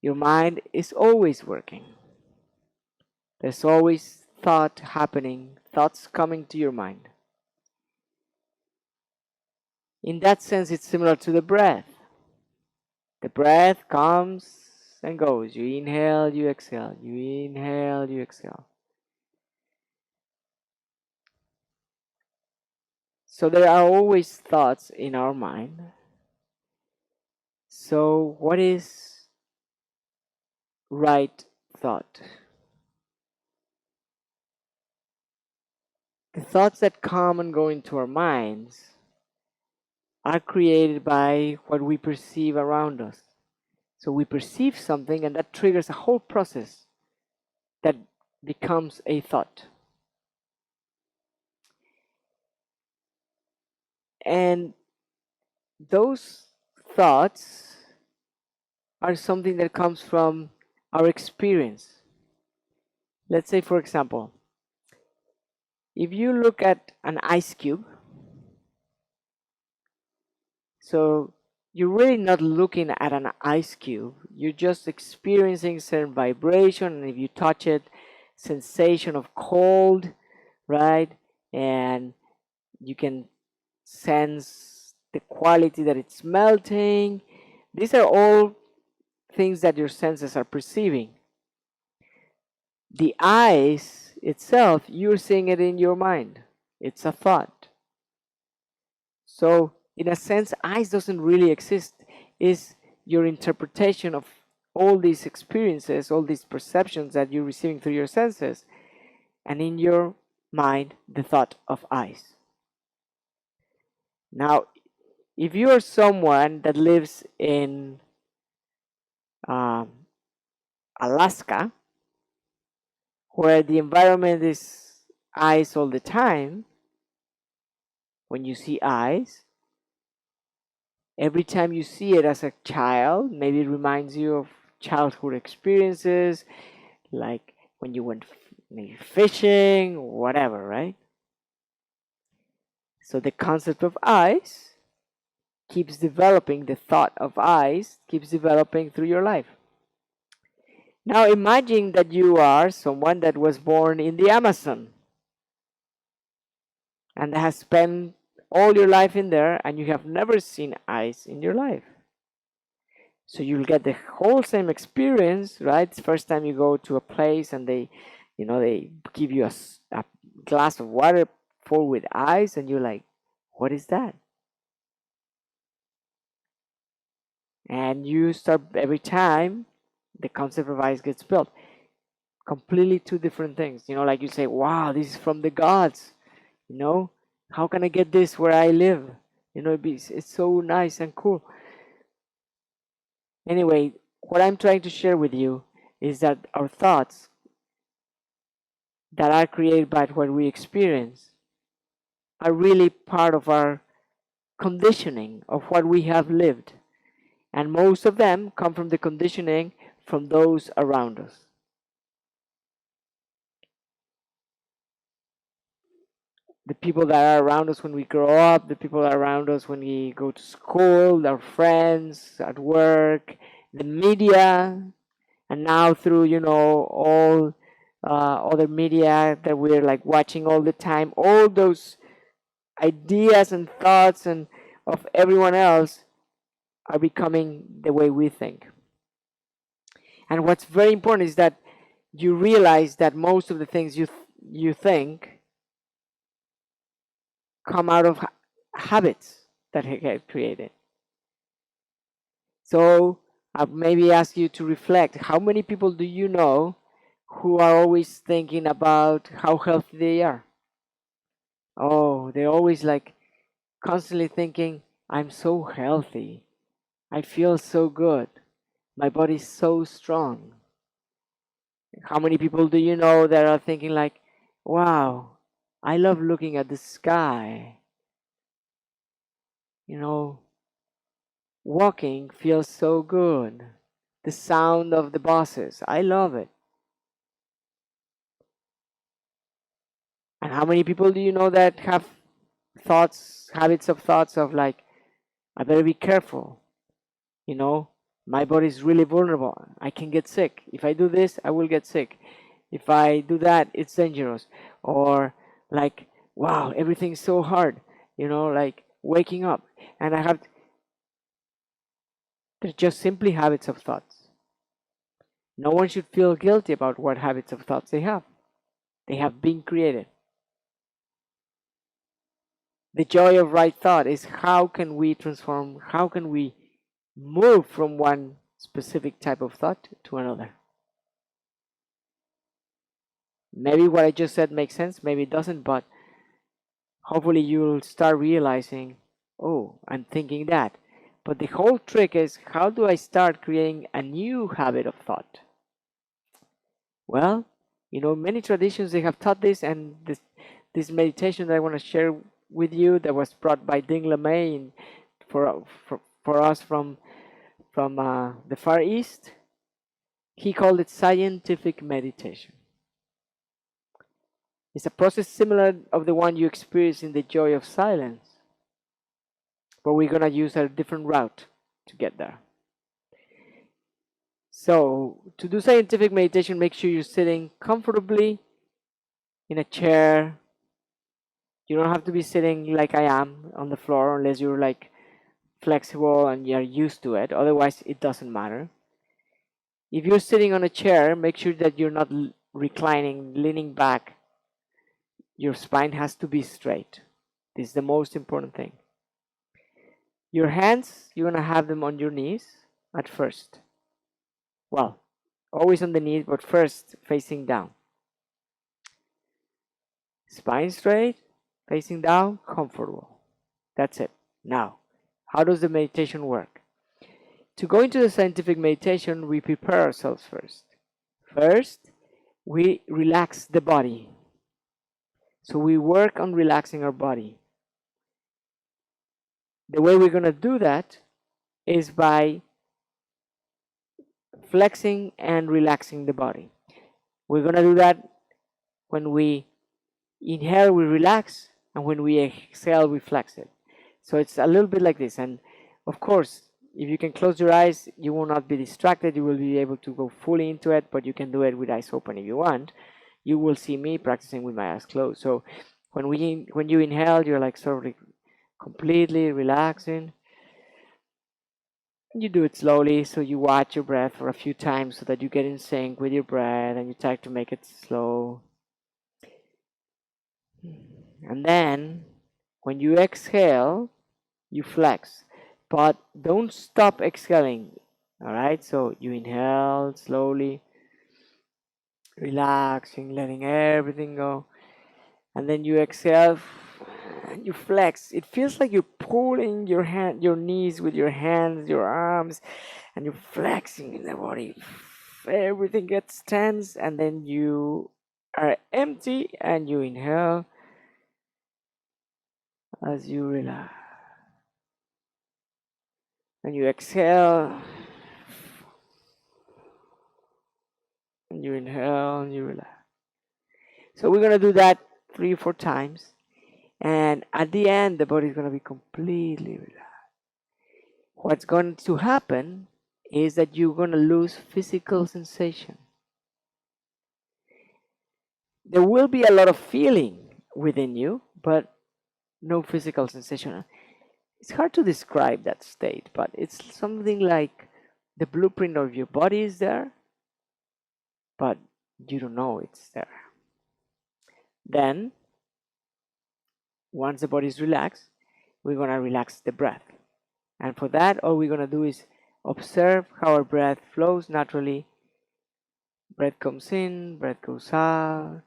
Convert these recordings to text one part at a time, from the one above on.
Your mind is always working. There's always thought happening, thoughts coming to your mind. In that sense, it's similar to the breath. The breath comes and goes. You inhale, you exhale. You inhale, you exhale. So there are always thoughts in our mind. So what is right thought? The thoughts that come and go into our minds are created by what we perceive around us. So we perceive something and that triggers a whole process that becomes a thought. And those thoughts are something that comes from our experience. Let's say, for example, if you look at an ice cube, so you're really not looking at an ice cube, you're just experiencing certain vibration, and if you touch it, sensation of cold, right? And you can sense the quality that it's melting. These are all things that your senses are perceiving. The ice itself, you're seeing it in your mind. It's a thought. So, in a sense, ice doesn't really exist. It's your interpretation of all these experiences, all these perceptions that you're receiving through your senses, and in your mind, the thought of ice. Now, if you are someone that lives in Alaska, where the environment is ice all the time, when you see ice, every time you see it as a child, maybe it reminds you of childhood experiences, like when you went maybe fishing, whatever, right? So the concept of ice keeps developing, the thought of ice keeps developing through your life. Now imagine that you are someone that was born in the Amazon and has spent all your life in there and you have never seen ice in your life. So you'll get the whole same experience, right? It's the first time you go to a place and they give you a glass of water full with ice and you're like, what is that? And you start every time the concept of ice gets built. Completely two different things. Like you say, wow, this is from the gods. How can I get this where I live? It's so nice and cool. Anyway, what I'm trying to share with you is that our thoughts that are created by what we experience are really part of our conditioning of what we have lived. And most of them come from the conditioning from those around us. The people that are around us when we grow up, the people that are around us when we go to school, our friends at work, the media, and now through all other media that we're like watching all the time, all those ideas and thoughts and of everyone else are becoming the way we think. And what's very important is that you realize that most of the things you think come out of habits that get created. So I'll maybe ask you to reflect. How many people do you know who are always thinking about how healthy they are? Oh, they're always like constantly thinking, I'm so healthy. I feel so good. My body's so strong. How many people do you know that are thinking like, wow, I love looking at the sky. Walking feels so good. The sound of the buses, I love it. And how many people do you know that have habits of thoughts of like, I better be careful. My body is really vulnerable. I can get sick. If I do this, I will get sick. If I do that, it's dangerous. Or like, wow, everything's so hard. Like waking up. And they're just simply habits of thoughts. No one should feel guilty about what habits of thoughts they have. They have been created. The joy of right thought is how can we transform, how can we move from one specific type of thought to another. Maybe what I just said makes sense, maybe it doesn't, but hopefully you'll start realizing, oh, I'm thinking that. But the whole trick is, how do I start creating a new habit of thought? Well, many traditions, they have taught this, and this meditation that I want to share with you, that was brought by Ding LeMay for us from the Far East, he called it scientific meditation. It's a process similar of the one you experience in the joy of silence, but we're going to use a different route to get there. So, to do scientific meditation, make sure you're sitting comfortably in a chair. You don't have to be sitting like I am on the floor unless you're like flexible and you're used to it. Otherwise, it doesn't matter. If you're sitting on a chair, make sure that you're not reclining, leaning back. Your spine has to be straight. This is the most important thing. Your hands, you're going to have them on your knees at first. Well, always on the knees, but first facing down. Spine straight, facing down, comfortable. That's it. Now, how does the meditation work? To go into the scientific meditation, we prepare ourselves first. First, we relax the body. So we work on relaxing our body. The way we're going to do that is by flexing and relaxing the body. We're going to do that when we inhale, we relax, and when we exhale, we flex it. So it's a little bit like this. And of course, if you can close your eyes, you will not be distracted. You will be able to go fully into it, but you can do it with eyes open if you want. You will see me practicing with my eyes closed. So when you inhale, you're like sort of like completely relaxing. You do it slowly, so you watch your breath for a few times so that you get in sync with your breath, and you try to make it slow. And then when you exhale, you flex, but don't stop exhaling. All right, so you inhale slowly, relaxing, letting everything go, and then you exhale and you flex. It feels like you're pulling your knees with your hands, your arms, and you're flexing in the body. Everything gets tense, and then you are empty, and you inhale as you relax, and you exhale, and you inhale, and you relax. So we're gonna do that 3 or 4 times, and at the end, the body is gonna be completely relaxed. What's going to happen is that you're gonna lose physical sensation. There will be a lot of feeling within you, but no physical sensation. It's hard to describe that state, but it's something like the blueprint of your body is there, but you don't know it's there. Then, once the body is relaxed, we're going to relax the breath. And for that, all we're going to do is observe how our breath flows naturally. Breath comes in, breath goes out.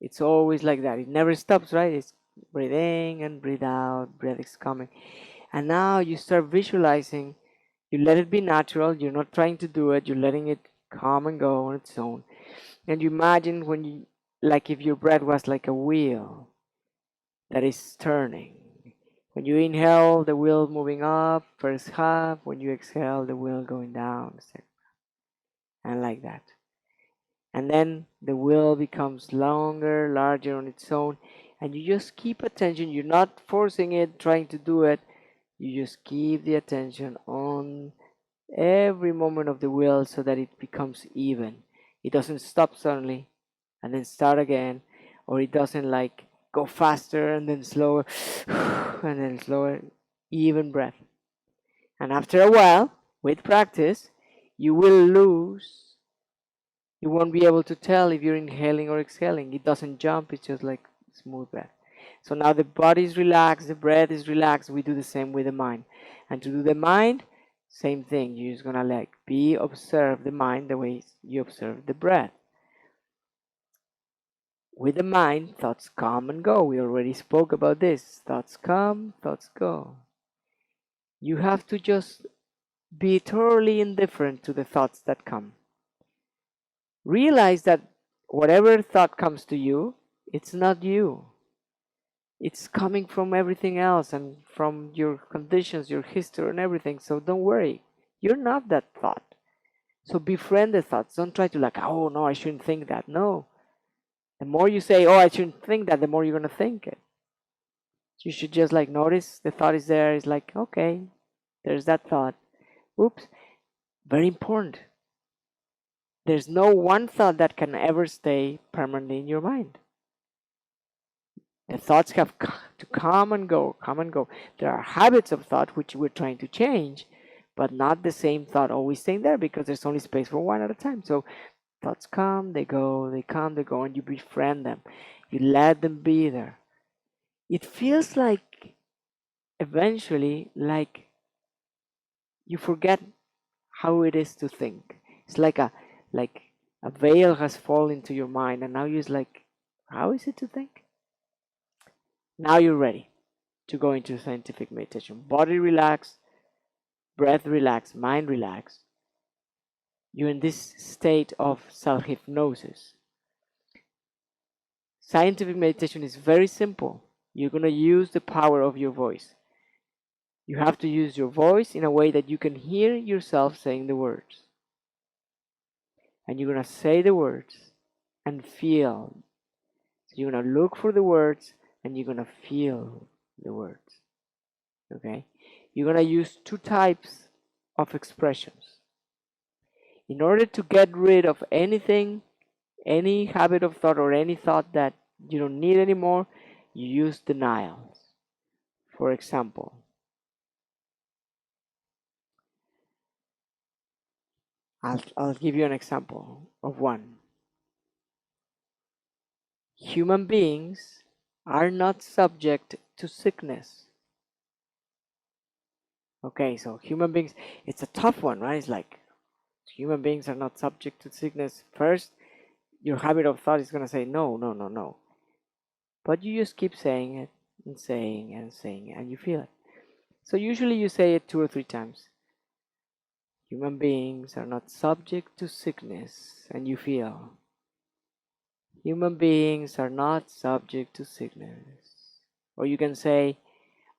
It's always like that. It never stops, right? It's breathe in and breathe out. Breath is coming. And now you start visualizing. You let it be natural. You're not trying to do it. You're letting it come and go on its own. And you imagine like if your breath was like a wheel that is turning. When you inhale, the wheel moving up, first half. When you exhale, the wheel going down. And like that. And then the wheel becomes longer, larger on its own. And you just keep attention. You're not forcing it, trying to do it. You just keep the attention on every moment of the wheel so that it becomes even. It doesn't stop suddenly and then start again, or it doesn't like go faster and then slower and then slower. Even breath. And after a while, with practice, you will lose. You won't be able to tell if you're inhaling or exhaling. It doesn't jump, it's just like smooth breath. So now the body is relaxed, the breath is relaxed. We do the same with the mind. And to do the mind, same thing. You're just gonna like observe the mind the way you observe the breath. With the mind, thoughts come and go. We already spoke about this. Thoughts come, thoughts go. You have to just be totally indifferent to the thoughts that come. Realize that whatever thought comes to you, it's not you. It's coming from everything else and from your conditions, your history, and everything. So don't worry. You're not that thought. So befriend the thoughts. Don't try to like, oh no, I shouldn't think that. No. The more you say, oh, I shouldn't think that, the more you're going to think it. You should just like notice the thought is there. It's like, okay, there's that thought. Oops. Very important. There's no one thought that can ever stay permanently in your mind. The thoughts have to come and go, come and go. There are habits of thought which we're trying to change, but not the same thought always staying there because there's only space for one at a time. So thoughts come, they go, they come, they go, and you befriend them. You let them be there. It feels like eventually like you forget how it is to think. It's like a veil has fallen into your mind, and now you're just like, how is it to think? Now you're ready to go into scientific meditation. Body relax, breath relax, mind relax. You're in this state of self-hypnosis. Scientific meditation is very simple. You're going to use the power of your voice. You have to use your voice in a way that you can hear yourself saying the words. And you're going to say the words and feel. So you're going to look for the words and you're going to feel the words. Okay? You're going to use two types of expressions. In order to get rid of anything, any habit of thought or any thought that you don't need anymore, you use denials. For example, I'll give you an example of one. Human beings are not subject to sickness. Okay, so human beings, it's a tough one, right? It's like human beings are not subject to sickness. First, your habit of thought is going to say no, no, no, no. But you just keep saying it and saying and saying it, and you feel it. So usually you say it 2 or 3 times. Human beings are not subject to sickness, and you feel. Human beings are not subject to sickness. Or you can say,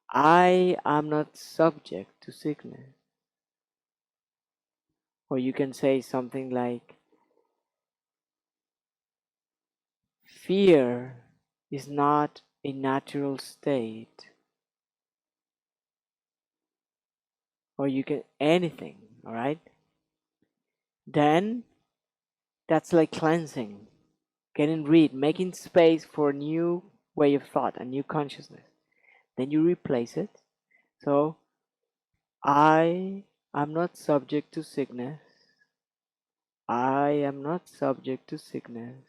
I am not subject to sickness. Or you can say something like, fear is not a natural state. Or you can, anything, all right? Then that's like cleansing, getting rid, making space for a new way of thought, a new consciousness. Then you replace it. So, I am not subject to sickness. I am not subject to sickness.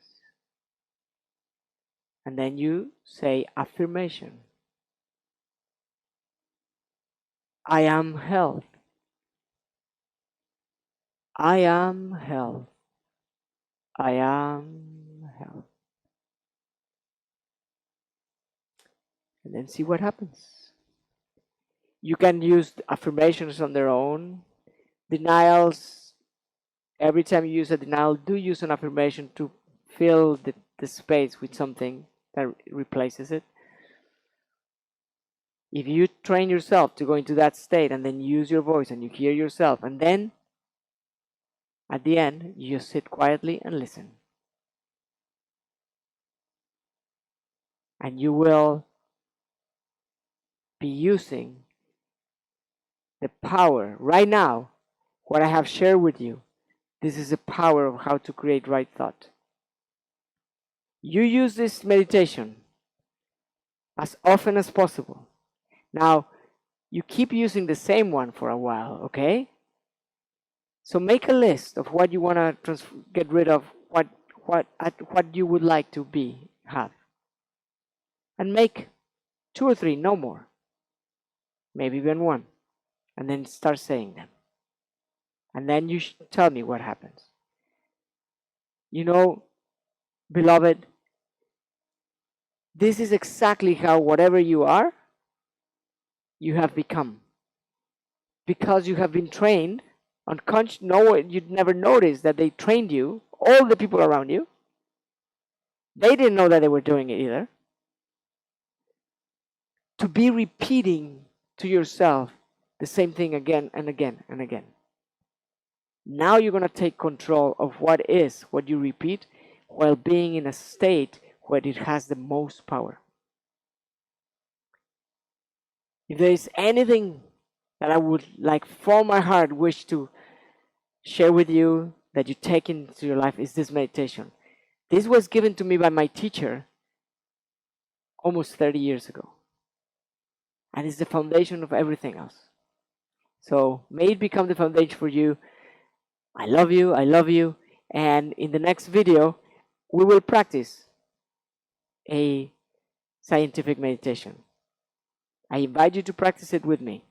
And then you say affirmation. I am health. I am health. I am health. And then see what happens. You can use affirmations on their own. Denials, every time you use a denial, do use an affirmation to fill the space with something that replaces it. If you train yourself to go into that state and then use your voice and you hear yourself, and then at the end, you just sit quietly and listen. And you will be using the power right now. what I have shared with you. This is the power of how to create right thought. You use this meditation as often as possible. Now, you keep using the same one for a while, okay? So make a list of what you want to get rid of, what you would like to have. And make 2 or 3, no more. Maybe even 1. And then start saying them. And then you tell me what happens. You know, beloved, this is exactly how whatever you are, you have become. Because you have been trained, unconscious, you'd never noticed that they trained you, all the people around you. They didn't know that they were doing it either. To be repeating to yourself the same thing again and again and again. Now you're going to take control of what you repeat, while being in a state where it has the most power. If there is anything that I would, like, from my heart, wish to share with you that you take into your life, is this meditation. This was given to me by my teacher almost 30 years ago. And it's the foundation of everything else. So may it become the foundation for you. I love you. I love you. And in the next video, we will practice a scientific meditation. I invite you to practice it with me.